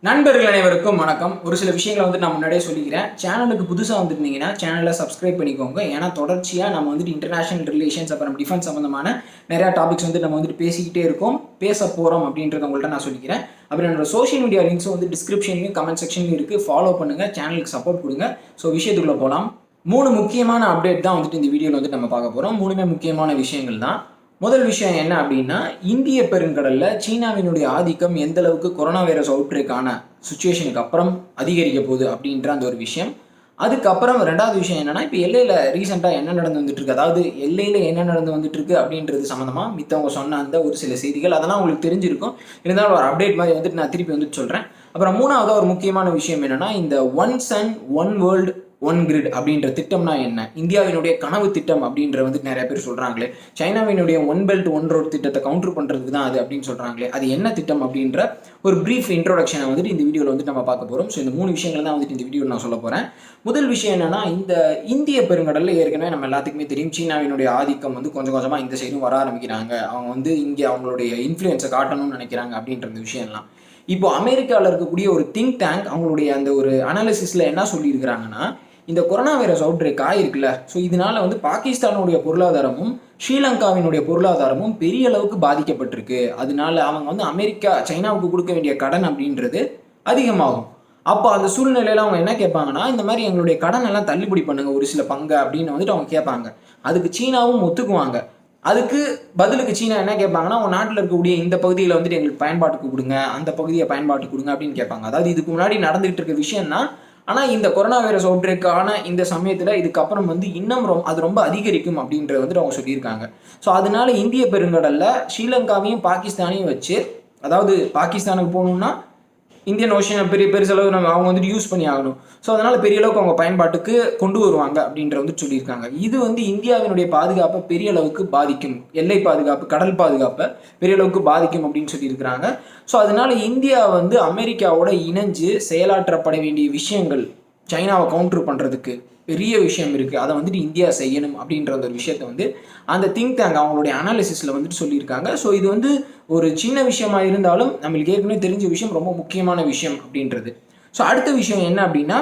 நண்பர்கள் அனைவருக்கும் வணக்கம். ஒரு சில விஷயங்களை நான் முன்னாடியே சொல்லிக்கிறேன். சேனலுக்கு புதுசாக வந்துருந்தீங்கன்னா சேனலை சப்ஸ்கிரைப் பண்ணிக்கோங்க. ஏன்னா தொடர்ச்சியாக நம்ம இன்டர்நேஷனல் ரிலேஷன்ஸ் அப்புறம் டிஃபென்ஸ் சம்மந்தமான நிறையா டாபிக்ஸ் நம்ம பேசிக்கிட்டே இருக்கோம், பேச போகிறோம் அப்படின்றத உங்கள்கிட்ட நான் சொல்லிக்கிறேன். அப்புறம் என்னோட சோஷியல் மீடியா லிங்க்ஸும் டிஸ்கிரிப்ஷன்லையும் கமெண்ட் செக்ஷன்லையும் இருக்குது. ஃபாலோ பண்ணுங்கள், சேனலுக்கு சப்போர்ட் கொடுங்க. ஸோ விஷயத்துக்குள்ளே போகலாம். 3 முக்கியமான அப்டேட் தான் இந்த வீடியோவில் நம்ம பார்க்க போகிறோம். 3மே முக்கியமான விஷயங்கள் தான். முதல் விஷயம் என்ன அப்படின்னா, இந்திய பெருங்கடல்ல சீனாவினுடைய ஆதிக்கம் எந்த அளவுக்கு கொரோனா வைரஸ் அவுட்பிரேக்கான சுச்சுவேஷனுக்கு அப்புறம் அதிகரிக்க போகுது அப்படின்ற அந்த ஒரு விஷயம். அதுக்கப்புறம் ரெண்டாவது விஷயம் என்னன்னா, இப்போ எல்லையில் ரீசெண்டாக என்ன நடந்து வந்துட்டு இருக்கு, அதாவது எல்லையில் என்ன நடந்து வந்துட்டு இருக்கு அப்படின்றது சம்மந்தமாக மித்தவங்க சொன்ன அந்த ஒரு சில செய்திகள் அதெல்லாம் உங்களுக்கு தெரிஞ்சிருக்கும். இருந்தாலும் ஒரு அப்டேட் மாதிரி நான் திருப்பி சொல்கிறேன். அப்புறம் மூணாவது ஒரு முக்கியமான விஷயம் என்னன்னா, இந்த one sun one world one grid அப்படின்ற திட்டம்னா என்ன, இந்தியாவினுடைய கனவு திட்டம் அப்படின்ற நிறைய பேர் சொல்றாங்களே, சைனாவினுடைய ஒன் பெல்ட் ஒன் ரோட் திட்டத்தை கவுண்டர் பண்றதுக்கு தான் அது அப்படின்னு சொல்றாங்களே, அது என்ன திட்டம் அப்படின்ற ஒரு பிரீஃப் இன்ட்ரோடக்ஷனை இந்த வீடியோவில் நம்ம பார்க்க போறோம். ஸோ இந்த 3 விஷயங்கள் தான் இந்த வீடியோவில் நான் சொல்ல போறேன். முதல் விஷயம் என்னன்னா, இந்த இந்திய பெருங்கடல்ல ஏற்கனவே நம்ம எல்லாத்துக்குமே தெரியும், சீனாவினுடைய ஆதிக்கம் கொஞ்சம் கொஞ்சமா இந்த சைடும் வர ஆரம்பிக்கிறாங்க. அவங்க இங்கே அவங்களுடைய இன்ஃப்ளூயன்ஸை காட்டணும்னு நினைக்கிறாங்க அப்படின்ற விஷயம்லாம். இப்போ அமெரிக்காவில் இருக்கக்கூடிய ஒரு திங்க் டேங்க் அவங்களுடைய அந்த ஒரு அனாலிசிஸ்ல என்ன சொல்லியிருக்கிறாங்கன்னா, இந்த கொரோனா வைரஸ் அவுட் பிரேக் ஆயிருக்குல்ல, ஸோ இதனால பாகிஸ்தானுடைய பொருளாதாரமும் ஸ்ரீலங்காவினுடைய பொருளாதாரமும் பெரிய அளவுக்கு பாதிக்கப்பட்டிருக்கு. அதனால அவங்க அமெரிக்கா சைனாவுக்கு கொடுக்க வேண்டிய கடன் அப்படின்றது அதிகமாகும். அப்போ அந்த சூழ்நிலையில அவங்க என்ன கேட்பாங்கன்னா, இந்த மாதிரி எங்களுடைய கடன் எல்லாம் தள்ளுபடி பண்ணுங்க ஒரு சில பங்கு அப்படின்னு அவங்க கேட்பாங்க. அதுக்கு சீனாவும் ஒத்துக்குவாங்க. அதுக்கு பதிலுக்கு சீனா என்ன கேட்பாங்கன்னா, உங்க நாட்டில் இருக்கக்கூடிய இந்த பகுதியில் எங்களுக்கு பயன்பாட்டுக்கு கொடுங்க, அந்த பகுதியை பயன்பாட்டுக்கு கொடுங்க அப்படின்னு கேட்பாங்க. அதாவது இதுக்கு முன்னாடி நடந்துகிட்டு இருக்க விஷயம் தான். ஆனால் இந்த கொரோனா வைரஸ் அவுட்பிரேக்கான இந்த சமயத்தில் இதுக்கப்புறம் இன்னும் அது ரொம்ப அதிகரிக்கும் அப்படின்றத அவங்க சொல்லியிருக்காங்க. ஸோ அதனால இந்திய பெருங்கடலில் ஸ்ரீலங்காவையும் பாகிஸ்தானையும் வச்சு, அதாவது பாகிஸ்தானுக்கு போகணும்னா இந்தியன் ஓஷன் பெருசளவு அவங்க யூஸ் பண்ணி ஆகணும். ஸோ அதனால பெரிய அளவுக்கு அவங்க பயன்பாட்டுக்கு கொண்டு வருவாங்க அப்படின்ற சொல்லியிருக்காங்க. இது இந்தியாவினுடைய பாதுகாப்பை பெரிய அளவுக்கு பாதிக்கும், எல்லை பாதுகாப்பு கடல் பாதுகாப்பை பெரிய அளவுக்கு பாதிக்கும் அப்படின்னு சொல்லியிருக்கிறாங்க. ஸோ அதனால இந்தியா அமெரிக்காவோட இணைஞ்சு செயலாற்றப்பட வேண்டிய விஷயங்கள், சைனாவை கவுண்டர் பண்ணுறதுக்கு பெரிய விஷயம் இருக்குது, அதை இந்தியா செய்யணும் அப்படின்ற ஒரு விஷயத்தை அந்த திங்க் டேங்க் அவங்களுடைய அனாலிசிஸில் சொல்லியிருக்காங்க. ஸோ இது ஒரு சின்ன விஷயமா இருந்தாலும் நம்மளுக்கு ஏற்கனவே தெரிஞ்ச விஷயம், ரொம்ப முக்கியமான விஷயம் அப்படின்றது. ஸோ அடுத்த விஷயம் என்ன அப்படின்னா,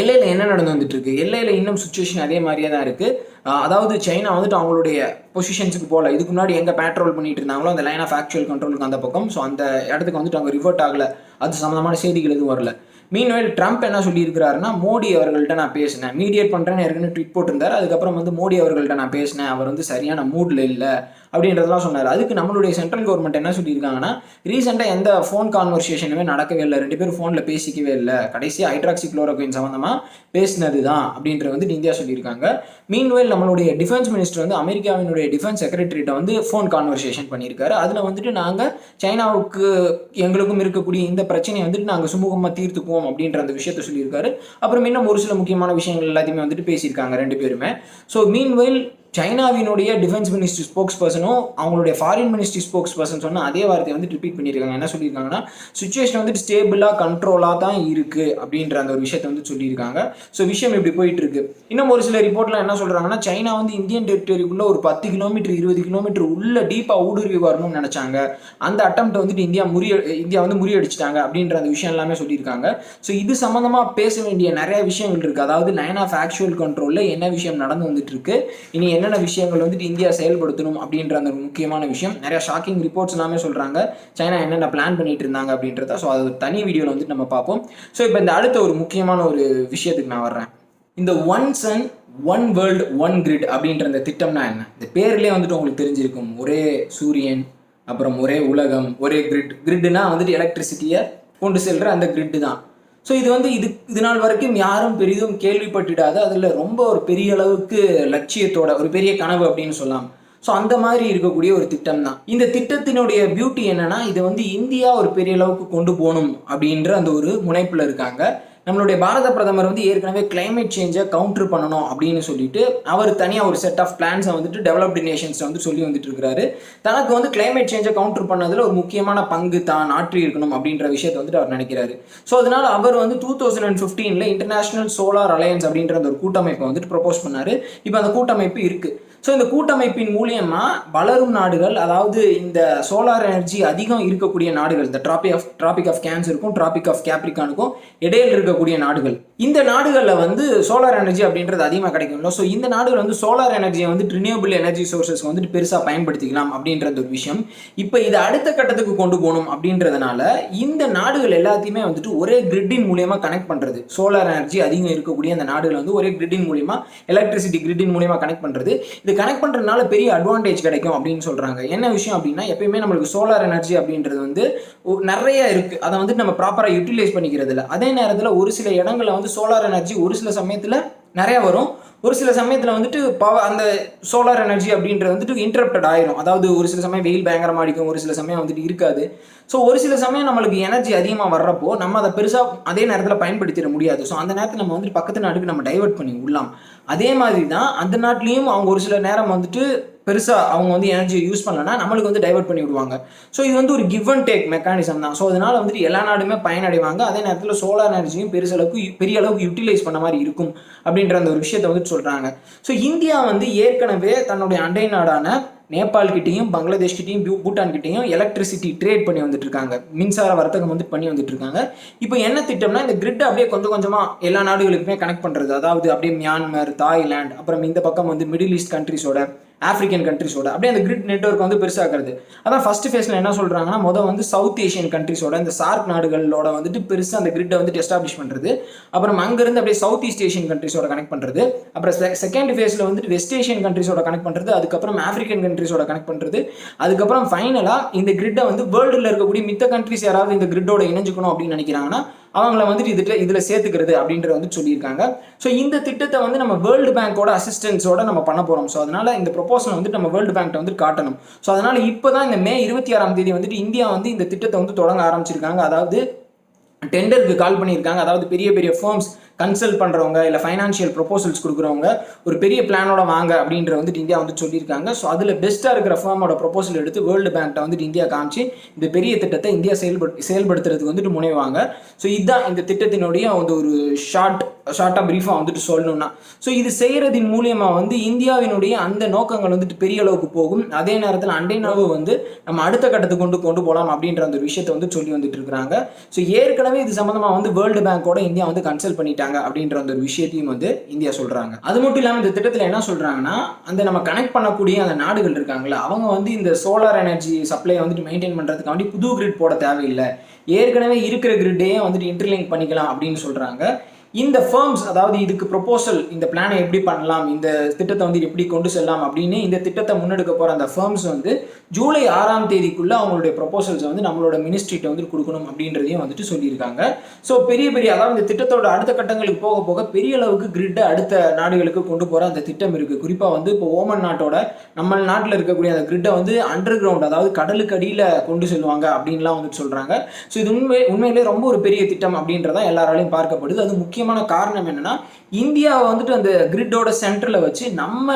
எல்லையில் என்ன நடந்து வந்துட்டு இருக்கு, எல்லையில் இன்னும் சுச்சுவேஷன் அதே மாதிரியே தான் இருக்குது. அதாவது சைனா அவங்களுடைய பொசிஷன்ஸுக்கு போகல. இதுக்கு முன்னாடி எங்கே பேட்ரோல் பண்ணிட்டு இருந்தாங்களோ அந்த லைன் ஆஃப் ஆக்சுவல் கண்ட்ரோலுக்கு அந்த பக்கம், ஸோ அந்த இடத்துக்கு அவங்க ரிவர்ட் ஆகலை. அது சம்மந்தமான செய்திகள் எதுவும் வரல. மீன்வைல் ட்ரம்ப் என்ன சொல்லியிருக்கிறாருன்னா, மோடி அவர்கள்ட்ட நான் பேசினேன், மீடியேட் பண்ணுறேன்னு ஏற்கனவே ட்வீட் போட்டிருந்தார். அதுக்கப்புறம் மோடி அவர்கள்ட்ட நான் பேசினேன், அவர் சரியான மூடில் இல்லை அப்படின்றதெல்லாம் சொன்னார். அதுக்கு நம்மளுடைய சென்ட்ரல் கவர்மெண்ட் என்ன சொல்லியிருக்காங்கன்னா, ரீசெண்டாக எந்த ஃபோன் கான்வர்சேஷனுமே நடக்கவே இல்லை, 2 பேரும் ஃபோனில் பேசிக்கவே இல்லை, கடைசியாக ஹைட்ராக்சிக்ளோரோக்வின் சம்மந்தமாக பேசினது தான் அப்படின்ற இந்தியா சொல்லியிருக்காங்க. மீன்வைல் நம்மளுடைய டிஃபென்ஸ் மினிஸ்டர் அமெரிக்காவினுடைய டிஃபென்ஸ் செக்ரட்டரிட்ட ஃபோன் கான்வர்சேஷன் பண்ணியிருக்காரு. அதில் நாங்கள் சைனாவுக்கு எங்களுக்கும் இருக்கக்கூடிய இந்த பிரச்சனையை நாங்கள் சுமூகமாக தீர்த்துக்குவோம் அப்படின்ற அந்த விஷயத்தை சொல்லியிருக்காரு. அப்புறம் இன்னும் ஒரு சில முக்கியமான விஷயங்கள் எல்லாத்தையுமே பேசியிருக்காங்க 2 பேருமே. ஸோ மீன்வைல் சைனாவினுடைய டிஃபென்ஸ் மினிஸ்ட்ரி ஸ்போக்ஸ் பர்சனும் அவங்களுடைய ஃபாரின் மினிஸ்ட்ரி ஸ்போக்ஸ் பர்சன் சொன்ன அதே வார்த்தையை ரிப்பீட் பண்ணியிருக்காங்க. என்ன சொல்லியிருக்காங்கன்னா, சுச்சுவேஷன் ஸ்டேபிளாக கண்ட்ரோலாக தான் இருக்குது அப்படின்ற அந்த ஒரு விஷயத்தை சொல்லியிருக்காங்க. ஸோ விஷயம் இப்படி போயிட்டு இருக்கு. இன்னும் ஒரு சில ரிப்போர்ட்லாம் என்ன சொல்கிறாங்கன்னா, சைனா இந்தியன் டெரிட்டரிக்குள்ளே ஒரு 10 கிலோமீட்டர் 20 கிலோமீட்டர் உள்ள டீப்பாக ஊடுருவி வரணும்னு நினச்சாங்க. அந்த அட்டம்ப்ட் இந்தியா முறியடிச்சிட்டாங்க அப்படின்ற அந்த விஷயம் எல்லாமே சொல்லியிருக்காங்க. ஸோ இது சம்மந்தமாக பேச வேண்டிய நிறைய விஷயங்கள் இருக்குது. அதாவது லைன் ஆஃப் ஆக்சுவல் கண்ட்ரோலில் என்ன விஷயம் நடந்து வந்துட்டு இருக்கு, இனி என்னென்ன விஷயங்கள் இந்தியா செயல்படுத்தணும் அப்படின்ற அந்த முக்கியமான விஷயம். நிறைய ஷாக்கிங் ரிப்போர்ட்ஸ் எல்லாமே சொல்றாங்க, சைனா என்னென்ன பிளான் பண்ணிட்டு இருந்தாங்க அப்படின்றத. ஸோ அது தனி வீடியோவில் நம்ம பார்ப்போம். ஸோ இப்போ இந்த அடுத்த ஒரு முக்கியமான ஒரு விஷயத்துக்கு நான் வர்றேன். இந்த one sun one world one grid அப்படின்ற இந்த திட்டம்னா என்ன, இந்த பேர்லேயே உங்களுக்கு தெரிஞ்சிருக்கும், ஒரே சூரியன், அப்புறம் ஒரே உலகம், ஒரே கிரிட்னா எலக்ட்ரிசிட்டியை கொண்டு செல்ற அந்த கிரிட்டு தான். ஸோ இது நாள் வரைக்கும் யாரும் பெரிதும் கேள்விப்பட்டுடாது, அதில் ரொம்ப ஒரு பெரிய அளவுக்கு லட்சியத்தோட ஒரு பெரிய கனவு அப்படின்னு சொல்லலாம். ஸோ அந்த மாதிரி இருக்கக்கூடிய ஒரு திட்டம் தான். இந்த திட்டத்தினுடைய பியூட்டி என்னன்னா, இதை இந்தியா ஒரு பெரிய அளவுக்கு கொண்டு போகணும் அப்படின்ற அந்த ஒரு முனைப்பில் இருக்காங்க. நம்மளுடைய பாரத பிரதமர் ஏற்கனவே கிளைமேட் சேஞ்சை கவுண்டர் பண்ணணும் அப்படின்னு சொல்லிட்டு அவர் தனியாக ஒரு செட் ஆஃப் பிளான்ஸை டெவலப்டு நேஷன்ஸ் சொல்லி இருக்கிறாரு. தனக்கு கிளைமேட் சேஞ்சை கவுண்டர் பண்ணதில் ஒரு முக்கியமான பங்கு தான் ஆற்றி இருக்கணும் அப்படின்ற விஷயத்தை அவர் நினைக்கிறாரு. ஸோ அதனால அவர் 2015 இன்டர்நேஷனல் சோலார் அலையன்ஸ் அப்படின்ற ஒரு கூட்டமைப்பை ப்ரொபோஸ் பண்ணாரு. இப்போ அந்த கூட்டமைப்பு இருக்கு. ஸோ இந்த கூட்டமைப்பின் மூலியமா வளரும் நாடுகள், அதாவது இந்த சோலார் எனர்ஜி அதிகம் இருக்கக்கூடிய நாடுகள், இந்த டிராபிக் ஆஃப் கேன்சருக்கும் டிராபிக் ஆஃப் கேப்ரிகானுக்கும் இடையில் இருக்கக்கூடிய நாடுகள், இந்த நாடுகளில் வந்து சோலார் எனர்ஜி அப்படின்றது அதிகமாக கிடைக்கும்ல. ஸோ இந்த நாடுகள் வந்து சோலார் எனர்ஜியை வந்து ரினியூவபிள் எனர்ஜி சோர்சஸ் வந்துட்டு பெருசாக பயன்படுத்திக்கலாம் அப்படின்றது ஒரு விஷயம். இப்போ இதை அடுத்த கட்டத்துக்கு கொண்டு போகணும் அப்படின்றதுனால இந்த நாடுகள் எல்லாத்தையுமே வந்துட்டு ஒரே கிரிட்டின் மூலியமா கனெக்ட் பண்றது. சோலார் எனர்ஜி அதிகம் இருக்கக்கூடிய அந்த நாடுகள் வந்து ஒரே கிரிட்டின் மூலியமா, எலக்ட்ரிசிட்டி கிரிட்டின் மூலியமா கனெக்ட் பண்றது. இது கனெக்ட் பண்றதுனால பெரிய அட்வான்டேஜ் கிடைக்கும் அப்படின்னு சொல்றாங்க. என்ன விஷயம் அப்படின்னா, எப்பயுமே நம்மளுக்கு சோலார் எனர்ஜி அப்படின்றது வந்து நிறைய இருக்கு, அதை வந்து நம்ம ப்ராப்பரா யூட்டிலைஸ் பண்ணிக்கிறது இல்லை. அதே நேரத்தில் ஒரு சில இடங்கள்ல வந்து சோலார் எனர்ஜி ஒரு சில சமயத்துல நிறைய வரும், ஒரு சில சமயத்தில் வந்துட்டு அந்த சோலார் எனர்ஜி அப்படின்றது வந்துட்டு இன்டரப்டட் ஆயிரும். அதாவது ஒரு சில சமயம் வெயில் பயங்கரமாக அடிக்கும், ஒரு சில சமயம் வந்துட்டு இருக்காது. ஸோ ஒரு சில சமயம் நம்மளுக்கு எனர்ஜி அதிகமாக வர்றப்போ நம்ம அதை பெருசாக அதே நேரத்தில் பயன்படுத்திட முடியாது. ஸோ அந்த நேரத்தில் நம்ம வந்துட்டு பக்கத்து நாட்டுக்கு நம்ம டைவர்ட் பண்ணி விடலாம். அதே மாதிரி தான் அந்த நாட்டிலையும் அவங்க ஒரு சில நேரம் வந்துட்டு பெருசாக அவங்க வந்து எனர்ஜியை யூஸ் பண்ணலன்னா நம்மளுக்கு வந்து டைவர்ட் பண்ணி விடுவாங்க. ஸோ இது வந்து ஒரு கிவ் அண்ட் டேக் மெக்கானிசம் தான். ஸோ அதனால வந்துட்டு எல்லா நாடுமே பயனடைவாங்க. அதே நேரத்தில் சோலார் எனர்ஜியும் பெரிய அளவுக்கு யூட்டிலைஸ் பண்ண மாதிரி இருக்கும் அப்படின்ற அந்த ஒரு விஷயத்தை வந்துட்டு சொல்கிறாங்க. ஸோ இந்தியா வந்து ஏற்கனவே தன்னுடைய அண்டை நாடான நேபாள் கிட்டையும் பங்களாதேஷ் கிட்டையும் பூட்டான் கிட்டையும் எலக்ட்ரிசிட்டி ட்ரேட் பண்ணி வந்துட்டு இருக்காங்க, மின்சார வர்த்தகம் வந்து பண்ணி வந்துட்டு இருக்காங்க. இப்போ என்ன திட்டம்னா, இந்த கிரிட் அப்படியே கொஞ்சம் கொஞ்சமா எல்லா நாடுகளுக்குமே கனெக்ட் பண்றது. அதாவது அப்படியே மியான்மர், தாய்லாந்து, அப்புறம் இந்த பக்கம் வந்து மிடில் ஈஸ்ட் கண்ட்ரிஸோட, ஆப்பிரிக்கன் கண்ட்ரிஸோட அப்படியே அந்த கிரிட் நெட்வொர்க் வந்து பெருசாகிறது. அதான் ஃபர்ஸ்ட் ஃபேஸ்ல என்ன சொல்றாங்கன்னா, வந்து சவுத் ஏஷியன் கண்ட்ரிஸோட, இந்த சார்க் நாடுகளோட வந்துட்டு பெருசா அந்த கிரிட்டை வந்துட்டு எஸ்டாப்ளிஷ் பண்றது. அப்புறம் அங்கிருந்து அப்படியே சவுத் ஈஸ்ட் ஏஷியன் கண்ட்ரிஸோட கனெக்ட் பண்றது. அப்புறம் செகண்ட் ஃபேஸ்ல வந்துட்டு வெஸ்ட் ஏஷியன் கண்ட்ரிஸோட கனெக்ட் பண்றது. அதுக்கப்புறம் ஆப்பிரிக்கன் கண்ட்ரிஸோட கனெக்ட் பண்றது. அதுக்கப்புறம் ஃபைனலா இந்த கிரிட்டை வந்து வேர்ல்டுல இருக்கக்கூடிய மித்த கண்ட்ரிஸ் யாராவது இந்த கிரிட்டோட இணைஞ்சுக்கணும் அப்படின்னு நினைக்கிறாங்கன்னா அவங்கள வந்துட்டு இதுல சேர்த்துக்கிறது அப்படின்றத வந்து சொல்லியிருக்காங்க. ஸோ இந்த திட்டத்தை வந்து நம்ம வேர்ல்டு பேங்கோட அசிஸ்டன்ஸோட நம்ம பண்ண போறோம். ஸோ அதனால இந்த ப்ரொபோசல் வந்து நம்ம வேர்ல்டு பேங்க்ட்ட வந்து காட்டணும். ஸோ அதனால இப்போதான் இந்த மே 26ஆம் தேதி வந்துட்டு இந்தியா வந்து இந்த திட்டத்தை வந்து தொடங்க ஆரம்பிச்சிருக்காங்க. அதாவது டெண்டருக்கு கால் பண்ணியிருக்காங்க. அதாவது பெரிய பெரிய ஃபர்ம்ஸ் கன்சல்ட் பண்ணுறவங்க இல்லை ஃபைனான்ஷியல் ப்ரொபோசல்ஸ் கொடுக்குறவங்க ஒரு பெரிய பிளானோட வாங்க அப்படின்ற வந்துட்டு இந்தியா வந்து சொல்லியிருக்காங்க. ஸோ அதில் பெஸ்ட்டாக இருக்கிற ஃபர்மோட ப்ரொபோசல் எடுத்து வேர்ல்டு பேங்க்ட்ட வந்துட்டு இந்தியா காமிச்சு இந்த பெரிய திட்டத்தை இந்தியா செயல்படுத்துறதுக்கு வந்துட்டு முனைவாங்க. ஸோ இதுதான் இந்த திட்டத்தினுடைய வந்து ஒரு ஷார்ட்டாக பிரீஃபாக வந்துட்டு சொல்லணும்னா. ஸோ இது செய்கிறதின் மூலியமாக வந்து இந்தியாவினுடைய அந்த நோக்கங்கள் வந்துட்டு பெரிய அளவுக்கு போகும். அதே நேரத்தில் அண்டை நாடு வந்து நம்ம அடுத்த கட்டத்துக்கு கொண்டு போகலாம் அப்படின்ற அந்த விஷயத்தை வந்து சொல்லி வந்துட்டு இருக்கிறாங்க. ஸோ ஏற்கனவே இது சம்மந்தமாக வந்து வேர்ல்டு பேங்கோட இந்தியா வந்து கன்சல்ட் பண்ணிட்டாங்க அப்படின்ற அந்த ஒரு விஷயத்தையும் வந்து இந்தியா சொல்றாங்க. அது மட்டும் இல்லாமல் இந்த திட்டத்தில் என்ன சொல்றாங்கன்னா, அந்த நம்ம கனெக்ட் பண்ணக்கூடிய அந்த நாடுகள் இருக்காங்களா, அவங்க வந்து இந்த சோலார் எனர்ஜி சப்ளையை வந்துட்டு மெயின்டைன் பண்றதுக்காண்டி புது கிரிட் போட தேவையில்லை, ஏற்கனவே இருக்கிற கிரிட்டையே வந்துட்டு இன்டர்லிங்க் பண்ணிக்கலாம் அப்படின்னு சொல்றாங்க. இந்த ஃபர்ம்ஸ், அதாவது இதுக்கு ப்ரொபோசல், இந்த பிளானை எப்படி பண்ணலாம், இந்த திட்டத்தை வந்து எப்படி கொண்டு செல்லலாம் அப்படின்னு இந்த திட்டத்தை முன்னெடுக்க போகிற அந்த ஃபர்ம்ஸ் வந்து ஜூலை 6ஆம் தேதிக்குள்ளே அவங்களுடைய ப்ரொபோசல்ஸ் வந்து நம்மளோட மினிஸ்ட்ரிட்ட வந்து கொடுக்கணும் அப்படின்றதையும் வந்துட்டு சொல்லியிருக்காங்க. ஸோ அதாவது இந்த திட்டத்தோட அடுத்த கட்டங்களுக்கு போக போக பெரிய அளவுக்கு கிரிட்டை அடுத்த நாடுகளுக்கு கொண்டு போகிற அந்த திட்டம் இருக்குது. குறிப்பாக வந்து இப்போ ஓமன் நாட்டோட நம்ம நாட்டில் இருக்கக்கூடிய அந்த கிரிட்டை வந்து அண்டர் கிரவுண்ட், அதாவது கடலுக்கு அடியில் கொண்டு செல்வாங்க அப்படின்லாம் வந்துட்டு சொல்கிறாங்க. ஸோ இது உண்மையிலே ரொம்ப ஒரு பெரிய திட்டம் அப்படின்றதான் எல்லாராலையும் பார்க்கப்படுது. அது முக்கியமான காரணம் என்னன்னா, இந்தியாவை வந்துட்டு அந்த கிரிட்டோட சென்டரில் வச்சு நம்ம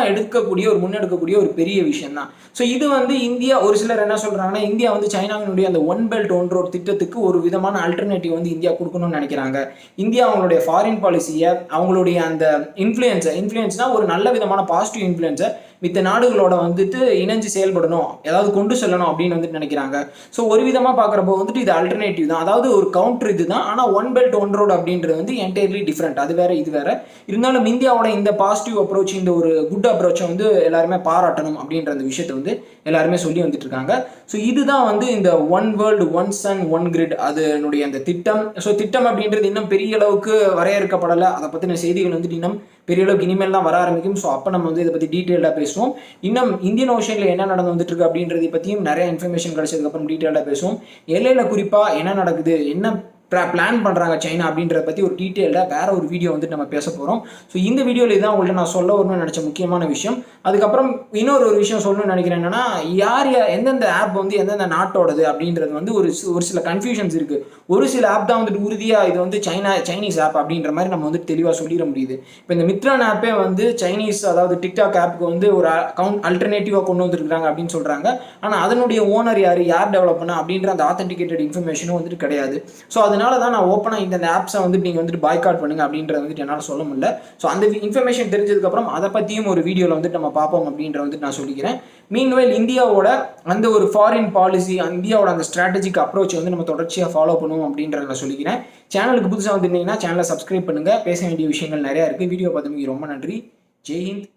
முன்னெடுக்கக்கூடிய ஒரு பெரிய விஷயம் தான். ஸோ இது வந்து இந்தியா, ஒரு சிலர் என்ன சொல்றாங்கன்னா, இந்தியா வந்து சைனாவினுடைய அந்த ஒன் பெல்ட் ஒன் ரோட் திட்டத்துக்கு ஒரு விதமான ஆல்டர்னேட்டிவ் வந்து இந்தியா கொடுக்கணும்னு நினைக்கிறாங்க. இந்தியா அவங்களுடைய ஃபாரின் பாலிசியை, அவங்களுடைய அந்த இன்ஃப்ளூயன்ஸ்னா ஒரு நல்ல விதமான பாசிட்டிவ் இன்ஃப்ளூயன்ஸை மித்த நாடுகளோட வந்துட்டு இணைஞ்சு செயல்படணும், ஏதாவது கொண்டு செல்லணும் அப்படின்னு வந்துட்டு நினைக்கிறாங்க. ஸோ ஒரு விதமாக பார்க்குறப்போ வந்துட்டு இது ஆல்டர்னேட்டிவ் தான், அதாவது ஒரு கவுண்டர் இது தான். ஆனால் ஒன் பெல்ட் ஒன் ரோடு அப்படின்றது வந்து என்டையர்லி டிஃப்ரெண்ட், அது வேற இது வேற. இருந்தாலும் இந்தியாவோட இந்த பாசிட்டிவ் அப்ரோச், இந்த ஒரு குட் அப்ரோச்சை வந்து எல்லாருமே பாராட்டணும் அப்படின்ற அந்த விஷயத்தை வந்து எல்லாருமே சொல்லி வந்துட்டு இருக்காங்க. ஸோ இதுதான் வந்து இந்த one world one sun one grid அதனுடைய அந்த திட்டம். ஸோ திட்டம் அப்படின்றது இன்னும் பெரிய அளவுக்கு வரையறுக்கப்படலை. அதை பற்றின செய்திகள் வந்துட்டு இன்னும் பெரிய அளவுக்கு இனிமேல் தான் வர ஆரம்பிக்கும். ஸோ அப்போ நம்ம வந்து இதை பற்றி டீட்டெயிலாக பேசுவோம். இன்னும் இந்தியன் ஓஷனில் என்ன நடந்து வந்துட்டு இருக்கு அப்படின்றதை பற்றியும் நிறைய இன்ஃபர்மேஷன் கிடைச்சதுக்கப்புறம் டீட்டெயிலாக பேசுவோம். எல்லையில் குறிப்பாக என்ன நடக்குது, என்ன பிளான் பண்ணுறாங்க சைனா அப்படின்றத பற்றி ஒரு டீட்டெயிலாக வேற ஒரு வீடியோ வந்துட்டு நம்ம பேச போகிறோம். ஸோ இந்த வீடியோவில் இதான் உங்கள்கிட்ட நான் சொல்ல வரணும்னு நினச்ச முக்கியமான விஷயம். அதுக்கப்புறம் இன்னொரு விஷயம் சொல்லணும்னு நினைக்கிறேன், என்னன்னா எந்தெந்த ஆப் வந்து எந்தெந்த நாட்டோடது அப்படின்றது வந்து ஒரு சில கன்ஃபியூஷன்ஸ் இருக்குது. ஒரு சில ஆப் தான் வந்துட்டு உறுதியாக இது வந்து சைனீஸ் ஆப் அப்படின்ற மாதிரி நம்ம வந்து தெளிவாக சொல்லிட முடியுது. இப்போ இந்த மித்ரான் ஆப்பே வந்து சைனீஸ், அதாவது டிக்டாக் ஆப்புக்கு வந்து ஒரு அல்டர்னேட்டிவாக கொண்டு வந்துருக்காங்க அப்படின்னு சொல்கிறாங்க. ஆனால் அதனுடைய ஓனர் யார் டெவலப் பண்ணா அப்படின்ற அந்த ஆத்தென்டிகேட்டட் இன்ஃபர்மேஷனும் வந்துட்டு கிடையாது. ஸோ அதனால தான் நான் ஓப்பனாக இந்த ஆப்ஸை வந்துட்டு நீங்கள் வந்துட்டு பாய்காட் பண்ணுங்க அப்படின்றத வந்துட்டு என்னால் சொல்ல முடியல. ஸோ அந்த இன்ஃபர்மேஷன் தெரிஞ்சதுக்கப்புறம் அதை பற்றியும் ஒரு வீடியோவில் வந்துட்டு நம்ம பார்ப்போம் அப்படின்ற வந்துட்டு நான் சொல்லிக்கிறேன். மீன்வைல் இந்தியாவோட அந்த ஒரு ஃபாரின் பாலிசி, இந்தியாவோட அந்த ஸ்ட்ராட்டஜிக் அப்ரோச் வந்து நம்ம தொடர்ச்சியாக ஃபாலோ பண்ணுவோம் அப்படின்றத நான் சொல்லிக்கிறேன். சேனலுக்கு புதுசாக வந்துருந்தீங்கன்னா சேனலை சப்ஸ்கிரைப் பண்ணுங்கள். பேச வேண்டிய விஷயங்கள் நிறையா இருக்குது. வீடியோ பார்த்தமைக்கு ரொம்ப நன்றி. ஜெய் ஹிந்த்.